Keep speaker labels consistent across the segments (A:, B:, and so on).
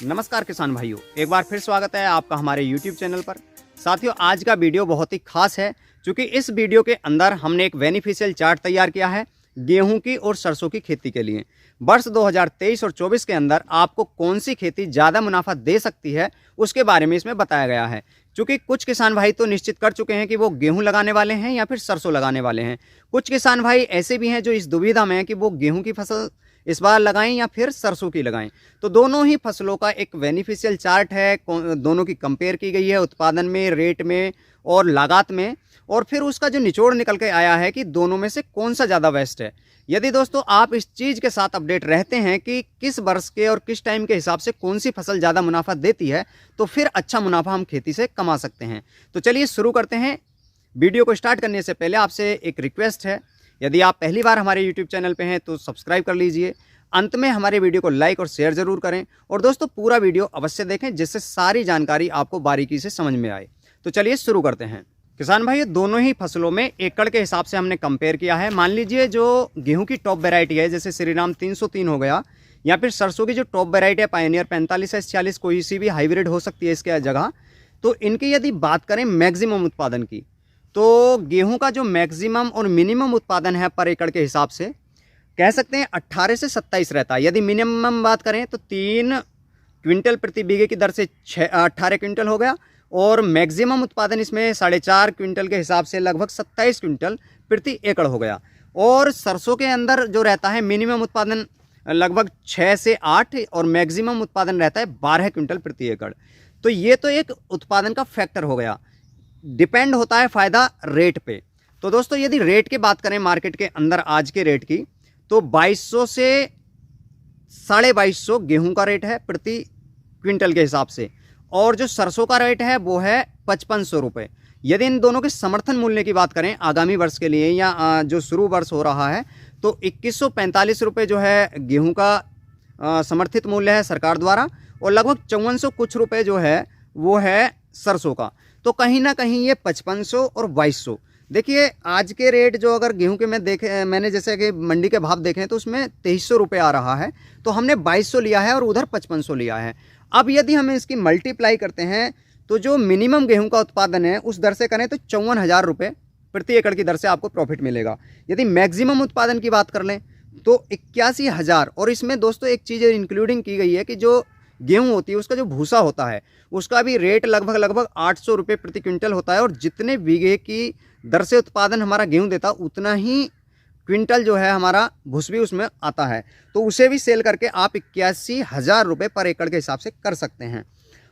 A: नमस्कार किसान भाइयों, एक बार फिर स्वागत है आपका हमारे YouTube चैनल पर। साथियों, आज का वीडियो बहुत ही खास है क्योंकि इस वीडियो के अंदर हमने एक बेनिफिशियल चार्ट तैयार किया है गेहूं की और सरसों की खेती के लिए। वर्ष 2023 और 24 के अंदर आपको कौन सी खेती ज़्यादा मुनाफा दे सकती है उसके बारे में इसमें बताया गया है। क्योंकि कुछ किसान भाई तो निश्चित कर चुके हैं कि वो गेहूं लगाने वाले हैं या फिर सरसों लगाने वाले हैं। कुछ किसान भाई ऐसे भी हैं जो इस दुविधा में हैं कि वो गेहूं की फसल इस बार लगाएं या फिर सरसों की लगाएं। तो दोनों ही फसलों का एक बेनिफिशियल चार्ट है, दोनों की कंपेयर की गई है उत्पादन में, रेट में और लागत में, और फिर उसका जो निचोड़ निकल के आया है कि दोनों में से कौन सा ज़्यादा बेस्ट है। यदि दोस्तों आप इस चीज़ के साथ अपडेट रहते हैं कि किस वर्ष के और किस टाइम के हिसाब से कौन सी फसल ज़्यादा मुनाफा देती है, तो फिर अच्छा मुनाफा हम खेती से कमा सकते हैं। तो चलिए शुरू करते हैं। वीडियो को स्टार्ट करने से पहले आपसे एक रिक्वेस्ट है, यदि आप पहली बार हमारे YouTube चैनल पे हैं तो सब्सक्राइब कर लीजिए। अंत में हमारे वीडियो को लाइक और शेयर ज़रूर करें, और दोस्तों पूरा वीडियो अवश्य देखें जिससे सारी जानकारी आपको बारीकी से समझ में आए। तो चलिए शुरू करते हैं। किसान भाई, दोनों ही फसलों में एकड़ के हिसाब से हमने कंपेयर किया है। मान लीजिए जो गेहूं की टॉप वेराइटी है, जैसे श्रीराम 303 हो गया, या फिर सरसों की जो टॉप वेराइटी है पायनियर 45S46, कोई सी भी हाइब्रिड हो सकती है इसके जगह। तो इनकी यदि बात करें मैक्सिमम उत्पादन की, तो गेहूं का जो मैक्सिमम और मिनिमम उत्पादन है पर एकड़ के हिसाब से कह सकते हैं 18 से 27 रहता है। यदि मिनिमम बात करें तो 3 क्विंटल प्रति बीघे की दर से 18 क्विंटल हो गया, और मैक्सिमम उत्पादन इसमें 4.5 क्विंटल के हिसाब से लगभग 27 क्विंटल प्रति एकड़ हो गया। और सरसों के अंदर जो रहता है मिनिमम उत्पादन लगभग 6 से 8 और मैक्सिमम उत्पादन रहता है 12 क्विंटल प्रति एकड़। तो ये तो एक उत्पादन का फैक्टर हो गया। डिपेंड होता है फ़ायदा रेट पे। तो दोस्तों यदि रेट की बात करें मार्केट के अंदर आज के रेट की, तो 2200 से 2250 गेहूं का रेट है प्रति क्विंटल के हिसाब से, और जो सरसों का रेट है वो है 5500 रुपये। यदि इन दोनों के समर्थन मूल्य की बात करें आगामी वर्ष के लिए या जो शुरू वर्ष हो रहा है, तो 2145 रुपये जो है गेहूं का समर्थित मूल्य है सरकार द्वारा, और लगभग 5400 कुछ रुपये जो है वो है सरसों का। तो कहीं ना कहीं ये 5500 और 2200, देखिए आज के रेट जो अगर गेहूं के मैंने जैसे कि मंडी के भाव देखें तो उसमें 2300 रुपये आ रहा है, तो हमने 2200 लिया है और उधर 5500 लिया है। अब यदि हम इसकी मल्टीप्लाई करते हैं तो जो मिनिमम गेहूं का उत्पादन है उस दर से करें तो 54,000 रुपये प्रति एकड़ की दर से आपको प्रॉफिट मिलेगा। यदि मैक्सिमम उत्पादन की बात कर लें तो 81,000, और इसमें दोस्तों एक चीज़ इंक्लूडिंग की गई है कि जो गेहूं होती है उसका जो भूसा होता है उसका भी रेट लगभग 800 रुपये प्रति क्विंटल होता है, और जितने बीघे की दर से उत्पादन हमारा गेहूं देता उतना ही क्विंटल जो है हमारा भूस भी उसमें आता है। तो उसे भी सेल करके आप 81,000 रुपये पर एकड़ के हिसाब से कर सकते हैं।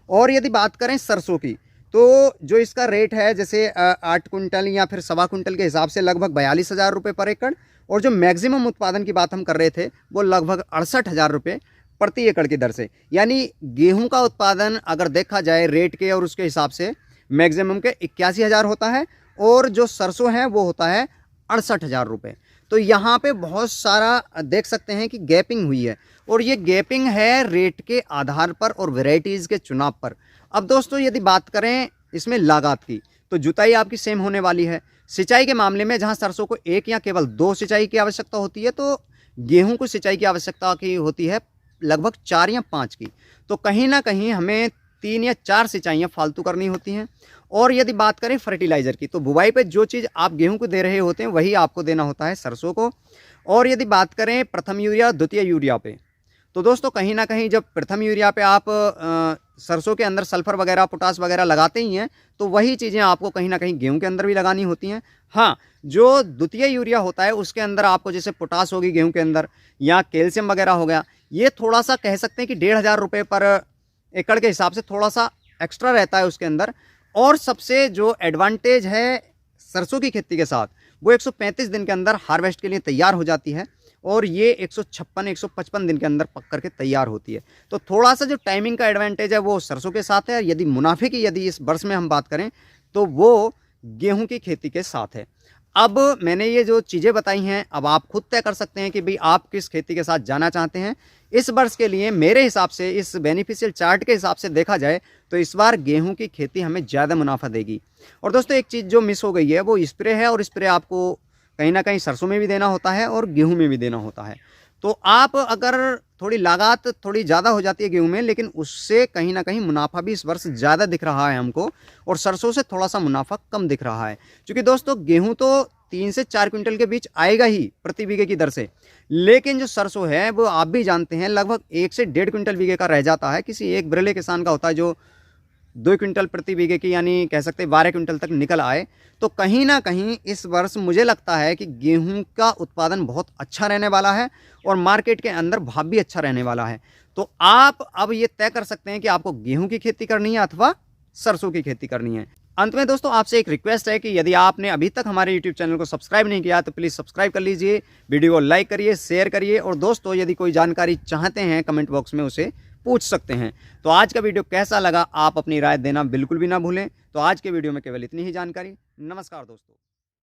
A: और यदि बात करें सरसों की, तो जो इसका रेट है जैसे 8 कुंटल या फिर 1.25 कुंटल के हिसाब से लगभग 42,000 रुपये पर एकड़, और जो मैक्सिमम उत्पादन की बात हम कर रहे थे वो लगभग 68,000 रुपये प्रति एकड़ की दर से। यानी गेहूं का उत्पादन अगर देखा जाए रेट के और उसके हिसाब से मैक्सिमम के 81,000 होता है, और जो सरसों है वो होता है 68,000 रुपये। तो यहाँ पे बहुत सारा देख सकते हैं कि गैपिंग हुई है, और ये गैपिंग है रेट के आधार पर और वेराइटीज़ के चुनाव पर। अब दोस्तों यदि बात करें इसमें लागत की, तो जुताई आपकी सेम होने वाली है। सिंचाई के मामले में जहाँ सरसों को 1 या केवल 2 सिंचाई की आवश्यकता होती है, तो गेहूँ को सिंचाई की आवश्यकता की होती है लगभग 4 या 5 की। तो कहीं ना कहीं हमें 3 या 4 सिंचाइयाँ फालतू करनी होती हैं। और यदि बात करें फर्टिलाइज़र की, तो बुवाई पे जो चीज़ आप गेहूं को दे रहे होते हैं वही आपको देना होता है सरसों को। और यदि बात करें प्रथम यूरिया द्वितीय यूरिया पे, तो दोस्तों कहीं ना कहीं जब प्रथम यूरिया पे आप सरसों के अंदर सल्फर वगैरह पोटास वगैरह लगाते ही हैं, तो वही चीज़ें आपको कहीं ना कहीं गेहूं के अंदर भी लगानी होती हैं। हाँ, जो द्वितीय यूरिया होता है उसके अंदर आपको जैसे पोटास होगी गेहूँ के अंदर, या कैल्शियम वगैरह हो गया, ये थोड़ा सा कह सकते हैं कि 1,500 रुपये पर एकड़ के हिसाब से थोड़ा सा एक्स्ट्रा रहता है उसके अंदर। और सबसे जो एडवांटेज है सरसों की खेती के साथ, वो 135 दिन के अंदर हार्वेस्ट के लिए तैयार हो जाती है, और ये 156-155 दिन के अंदर पक करके तैयार होती है। तो थोड़ा सा जो टाइमिंग का एडवांटेज है वो सरसों के साथ है। यदि मुनाफे की यदि इस वर्ष में हम बात करें तो वो गेहूं की खेती के साथ है। अब मैंने ये जो चीज़ें बताई हैं, अब आप खुद तय कर सकते हैं कि भाई आप किस खेती के साथ जाना चाहते हैं। इस वर्ष के लिए मेरे हिसाब से इस बेनिफिशियल चार्ट के हिसाब से देखा जाए तो इस बार गेहूं की खेती हमें ज़्यादा मुनाफा देगी। और दोस्तों एक चीज़ जो मिस हो गई है वो स्प्रे है, और स्प्रे आपको कहीं ना कहीं सरसों में भी देना होता है और गेहूं में भी देना होता है। तो आप अगर थोड़ी लागत थोड़ी ज़्यादा हो जाती है गेहूं में, लेकिन उससे कहीं ना कहीं मुनाफा भी इस वर्ष ज़्यादा दिख रहा है हमको, और सरसों से थोड़ा सा मुनाफा कम दिख रहा है। क्योंकि दोस्तों गेहूं तो 3 से 4 क्विंटल के बीच आएगा ही प्रति बीघे की दर से, लेकिन जो सरसों है वो आप भी जानते हैं लगभग 1 से 1.5 क्विंटल बीघे का रह जाता है। किसी एक बिरले किसान का होता है जो 2 क्विंटल प्रति बीघे की, यानी कह सकते हैं 12 क्विंटल तक निकल आए। तो कहीं ना कहीं इस वर्ष मुझे लगता है कि गेहूं का उत्पादन बहुत अच्छा रहने वाला है और मार्केट के अंदर भाव भी अच्छा रहने वाला है। तो आप अब ये तय कर सकते हैं कि आपको गेहूं की खेती करनी है अथवा सरसों की खेती करनी है। अंत में दोस्तों आपसे एक रिक्वेस्ट है कि यदि आपने अभी तक हमारे यूट्यूब चैनल को सब्सक्राइब नहीं किया तो प्लीज़ सब्सक्राइब कर लीजिए, वीडियो को लाइक करिए, शेयर करिए, और दोस्तों यदि कोई जानकारी चाहते हैं कमेंट बॉक्स में उसे पूछ सकते हैं। तो आज का वीडियो कैसा लगा आप अपनी राय देना बिल्कुल भी ना भूलें। तो आज के वीडियो में केवल इतनी ही जानकारी। नमस्कार दोस्तों।